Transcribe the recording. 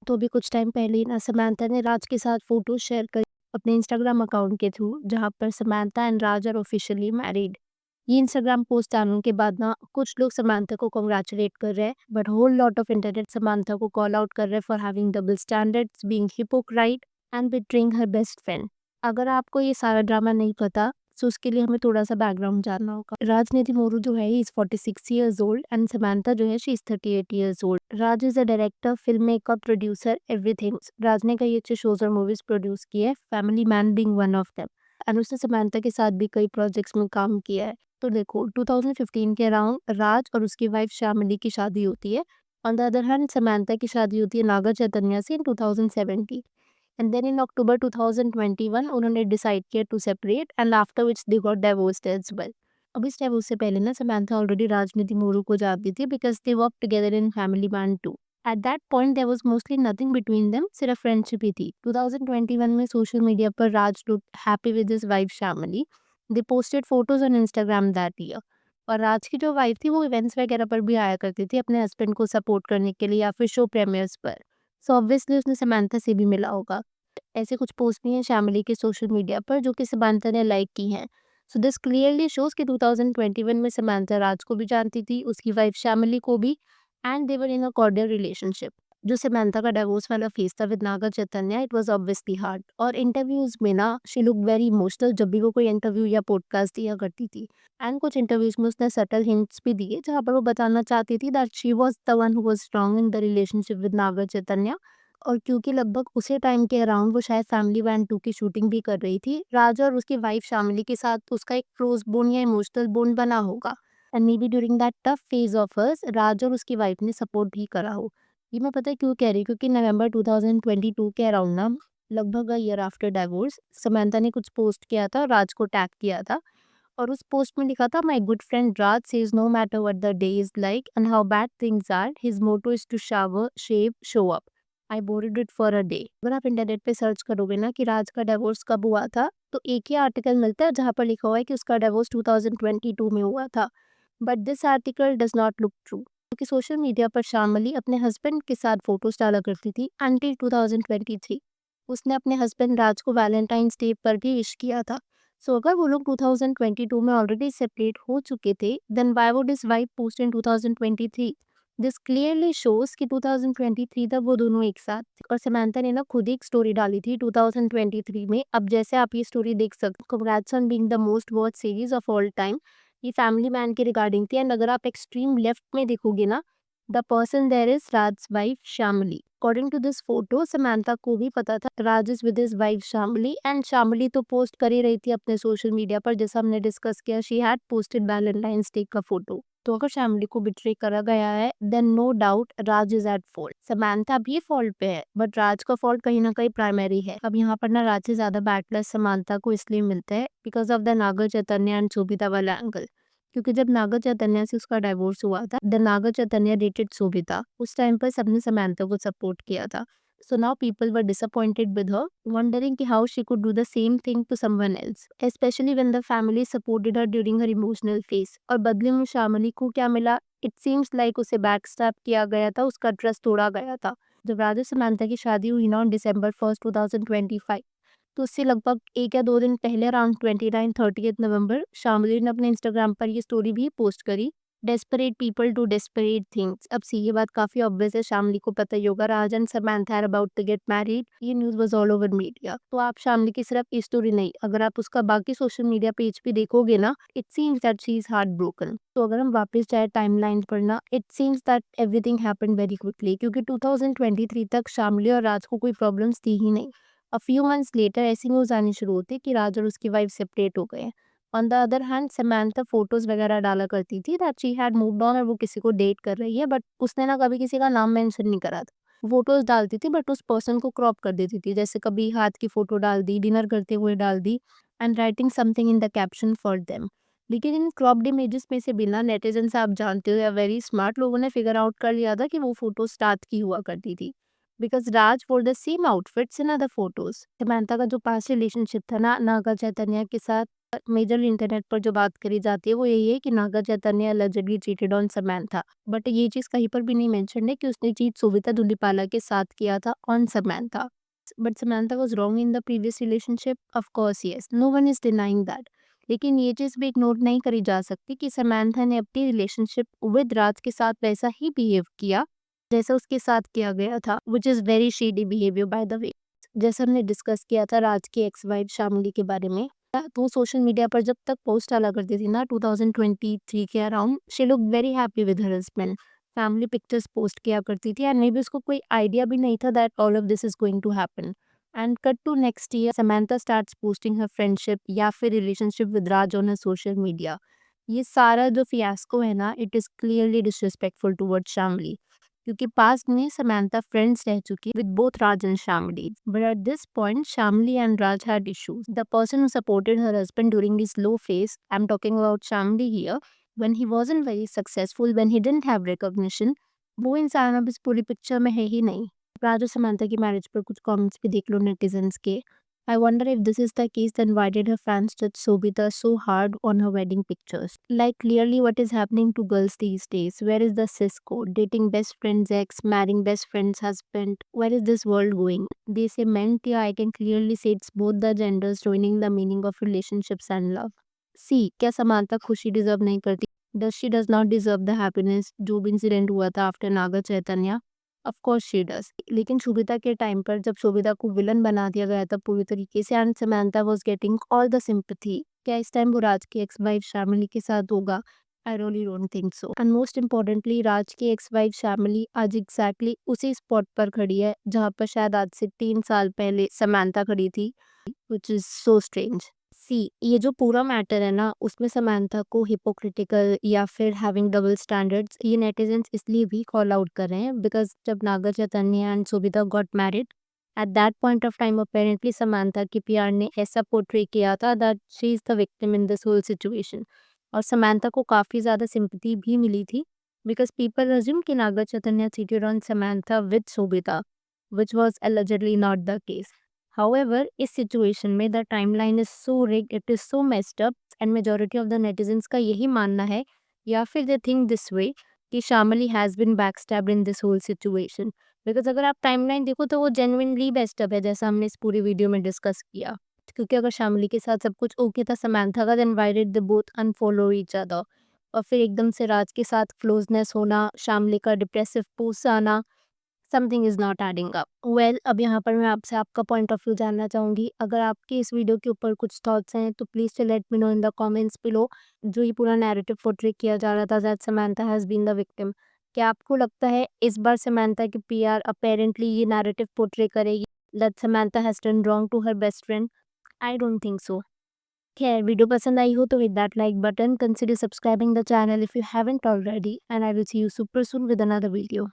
तो अभी कुछ टाइम पहले ही ना समंथा ने राज के साथ फ़ोटो शेयर करी अपने इंस्टाग्राम अकाउंट के थ्रू, जहाँ पर Samantha and Raj are officially married. ये इंस्टाग्राम पोस्ट डालने के बाद ना कुछ लोग समंथा को कांग्रेचुलेट कर रहे हैं, but whole lot of internet Samantha को कॉल आउट कर रहे हैं for having double standards, being hypocrite and betraying her best friend. अगर आपको ये सारा ड्रामा नहीं पता, तो उसके लिए हमें थोड़ा सा बैकग्राउंड जानना होगा। राजनीति मोरू जो है is 46 years old and Samantha जो है she is 38 years old. Raj is a director, film maker, producer, everything. Raj ने कई अच्छे शोज और मूवीज प्रोड्यूस किए, Family Man being one of them. And उसने समंथा के साथ भी कई प्रोजेक्ट्स में काम किया है। तो देखो 2015 के अराउंड राज और उसकी वाइफ श्यामिली की शादी होती है। On the other hand Samantha की शादी होती है नागा चैतन्या से इन 2017। एंड देन इन अक्टूबर 2021 उन्होंने डिसाइड किया to separate and after which they got divorced as well. अब इस डिवोर्स से पहले ना समंथा ऑलरेडी राजनीति मोरू को जानती थी because they work together in Family Man too. At that point there was mostly nothing between them, सिर्फ फ्रेंडशिप ही थी। 2021 में सोशल मीडिया पर Raj look happy with his wife Shyamali. They posted photos on Instagram that year. और राज की जो wife थी वो इवेंट्स वगैरह पर भी आया करती थी अपने हस्बैंड को सपोर्ट करने के लिए या फिर शो प्रीमियर्स पर। सो ऑब्वियसली उसने समंथा से भी मिला होगा। ऐसे कुछ पोस्ट भी हैं श्यामिली के सोशल मीडिया पर जो कि समंथा ने लाइक की हैं। सो दिस क्लियरली शोज कि 2021 में समंथा राज को भी जानती थी, उसकी वाइफ श्यामिली को भी, and they were in a cordial relationship. जो समंथा का डिवोर्स वाला फेस था with Naga Chaitanya, it was obviously hard. और इंटरव्यूज में ना शी लुक वेरी इमोशनल जब भी वो कोई इंटरव्यू या पॉडकास्ट दिया करती थी। एंड कुछ इंटरव्यूज में उसने सटल हिंट्स भी दिए जहाँ पर वो बताना चाहती थी that she was the one who was strong in the relationship with Naga Chaitanya. और क्योंकि लगभग उसी टाइम के अराउंड वो शायद फैमिली मैन 2 की शूटिंग भी कर रही थी, राज और उसकी वाइफ शामिली के साथ उसका एक क्लोज बोन या इमोशनल बोन बना होगा। And maybe during that tough phase of hers Raj और उसकी वाइफ ने सपोर्ट भी करा हो। ये मैं पता है क्यों कह रही हूँ, क्योंकि नवंबर 2022 के अराउंड ना, लगभग a year after divorce, Samantha ने कुछ पोस्ट किया था और राज को टैग किया था। और उस पोस्ट में लिखा था, my good friend Raj says no matter what the day is like and how bad things are, his motto is to shower shave show up. I bored it for a day. अगर आप internet पे search करोगे ना कि राज का divorce कब हुआ था, तो एक ही आर्टिकल मिलता है जहाँ पर लिखा हुआ है कि उसका डिवोर्स 2022 में हुआ था। But this article does not look true, क्योंकि सोशल मीडिया पर शामिली अपने हस्बैंड के साथ फोटोज डाला करती थी अंटिल 2023। उसने अपने हस्बैंड राज को वैलेंटाइंस डे पर भी विश किया था। सो अगर वो लोग 2022 में ऑलरेडी सेपरेट हो चुके थे, then why would his wife post in 2023? This clearly shows कि 2023 तक वो दोनों एक साथ थे। और समंथा ने ना खुद ही एक स्टोरी डाली थी 2023 में। अब जैसे आप ये स्टोरी देख सकते हो, congrats on being the most watch series of all time, ये फैमिली मैन के रिगार्डिंग थी। एंड अगर आप एक्सट्रीम लेफ्ट में देखोगे ना, the person there is Raj wife Shyamali. According to this photo Samantha को भी पता था Raj is with his wife Shyamali, and Shyamali तो पोस्ट कर ही रही थी अपने सोशल मीडिया पर, जैसा हमने डिस्कस किया, she had posted Valentine's day का फोटो। तो अगर श्यामली को बिट्रे करा गया है, then no doubt Raj is at fault. Samantha भी फॉल्ट पे है, बट राज का फॉल्ट कहीं ना कहीं प्राइमरी है। अब यहाँ पर ना राज से ज्यादा बैकलैश समंथा को इसलिए मिलता है because of the Naga Chaitanya and Sobhita वाला एंगल। क्योंकि जब नागा चैतन्य से उसका डाइवोर्स हुआ था, द नागा चैतन्य डेटेड शोभिता, उस टाइम पर सबने समंथा को सपोर्ट किया था। So now people were disappointed with her, wondering कि how she could do the same thing to someone else, especially when the family supported her during her emotional phase. और बदले में शामली को क्या मिला? It seems like उसे backstab किया गया था, उसका ट्रस्ट तोड़ा गया था। जब राजा समंथा की शादी हुई ना December 1st 2025, तो उससे लगभग 1 या 2 दिन पहले अराउंड 29-30 नवंबर शामली ने अपने इंस्टाग्राम पर ये स्टोरी भी पोस्ट करी, desperate people do desperate things. अब सी ये बात काफी ऑब्वियस है, शामली को पता ही होगा Raj and Samantha are about to get married. ये news was all over media. तो आप शामली की सिर्फ इस स्टोरी नहीं, अगर आप उसका बाकी सोशल मीडिया पेज भी देखोगे ना, it seems that she is heart broken. तो अगर हम वापस जाए टाइमलाइन पर ना, it seems that everything happened very quickly, क्योंकि 2023 तक शामली और राज को कोई प्रॉब्लम्स थी ही नहीं। अ फ्यू मंथ्स लेटर ऐसी न्यूज आनी शुरू होती कि राज और उसकी वाइफ सेपरेट हो गए हैं। On the other hand Samantha photos वगैरह डाला करती थी that she had moved on और वो किसी को डेट कर रही है, बट उसने ना कभी किसी का नाम मेंशन नहीं करा था। फोटोज डालती थी बट उस पर्सन को क्रॉप कर देती थी, जैसे कभी हाथ की फोटो डाल दी, डिनर करते हुए डाल दी, and writing something in the caption for them. लेकिन इन क्रॉप्ड इमेजेस में से बिना, नेटिजन से आप जानते हो या वेरी स्मार्ट लोगों ने फिगर आउट कर लिया था कि वो फोटो स्टार्ट की हुआ करती थी। Because Raj wore the same outfits in other photos. samantha का जो पास्ट रिलेशनशिप था ना नागा चैतन्य के साथ, मेजर इंटरनेट पर जो बात करी जाती है वो यही है कि नागा चैतन्य allegedly cheated on samantha. But ये चीज कहीं पर भी नहीं मेंशन है कि उसने चीट सोविता दुलीपाला के साथ किया था on samantha. But Samantha was wrong in the previous relationship? Of course, yes. No one is denying that. लेकिन ये चीज़ भी इग्नोर नहीं करी जा सकती कि समैंथा ने अपनी रिलेशनशिप विद राज के साथ वैसा ही बिहेव किया जैसा उसके साथ किया गया था, which is very shady behaviour by the way. जैसे हमने डिस्कस किया था राज की एक्स वाइफ शामली के बारे में, तो सोशल मीडिया पर जब तक पोस्ट डाला करती थी ना 2023 के around, she look very happy with her husband, family pictures post किया करती थी एंड मे बी उसको कोई आइडिया भी नहीं था that all of this is going to happen. And cut to next year Samantha starts posting her friendship या फिर relationship with Raj on her social media. ये सारा जो फियास्को है ना, it is clearly disrespectful towards Shamali, क्योंकि पास्ट में समैंथा फ्रेंड्स रह चुकी with both Raj and Shamali. But at this point Shamali and Raj had issues. The person who supported her husband during this low phase, I am talking about Shamli here, when he wasn't very successful, when he didn't have recognition, वो इंसान अब इस पूरी picture में है ही नहीं. राज और समंता की मैरिज पर कुछ कमेंट्स भी देख लो नेटिजन्स के. I wonder if this is the case, then why did her fans judge Sobita so hard on her wedding pictures? Like clearly what is happening to girls these days? Where is the cis code? Dating best friend's ex, marrying best friend's husband. Where is this world going? They say men, yeah, I can clearly say it's both the genders ruining the meaning of relationships and love. सी क्या समानता खुशी deserve नहीं करती? Does she does not deserve the happiness जो भी incident हुआ था after Naga Chaitanya? Of course she does. लेकिन शोभिता के टाइम पर जब शोभिता को विलन बना दिया गया था पूरी तरीके से and Samantha was getting all the sympathy, क्या इस टाइम वो राज की एक्स वाइफ शामिली के साथ होगा? I really don't think so. And most importantly Raj की एक्स वाइफ शामिली आज एग्जैक्टली उसी स्पॉट पर खड़ी है जहाँ पर शायद आज से 3 साल पहले समंता खड़ी थी, विच इज सो स्ट्रेंज. सी ये जो पूरा मैटर है ना उसमें समंथा को हिपोक्रिटिकल या फिर हैविंग डबल स्टैंडर्ड्स ये नेटिजन्स इसलिए भी कॉल आउट कर रहे हैं बिकॉज जब Naga Chaitanya and Sobhita got married at that point of time apparently Samantha की पीआर ने ऐसा पोर्ट्रे किया था that she is the victim in this whole situation. और समंथा को काफ़ी ज़्यादा सिंपैथी भी मिली थी बिकॉज पीपल अज्यूम कि Naga Chaitanya cheated on Samantha with Sobhita, which was allegedly not the case. However, इस सिचुएशन में the timeline is so rig, it is so messed up and majority of the netizens का यही मानना है या फिर दे थिंक दिस वे कि Shamali has been backstabbed in this whole situation. Because अगर आप टाइमलाइन देखो तो वो जेन्युइनली बेस्ट अप है जैसा हमने इस पूरी वीडियो में डिस्कस किया. क्योंकि अगर शामली के साथ सब कुछ ओके था समंथा का, then why did they both unfollow each other? और फिर एकदम से राज के साथ क्लोजनेस होना, शामली का डिप्रेसिव पोस्ट आना, something is not adding up. Well अब यहाँ पर मैं आपसे आपका पॉइंट ऑफ व्यू जानना चाहूँगी. अगर आपके इस वीडियो के ऊपर कुछ थॉट्स हैं तो please to let me know in the comments below. जो ये पूरा नैरेटिव पोर्ट्रे किया जा रहा था that Samantha has been the victim, क्या आपको लगता है इस बार समंथा की पीआर अपेरेंटली ये नैरेटिव पोर्ट्रे करेगी that Samantha has done wrong to her best friend? I don't think so. खैर वीडियो पसंद आई हो तो hit that like button, consider subscribing the channel if you haven't already, and I will see you super soon with another video.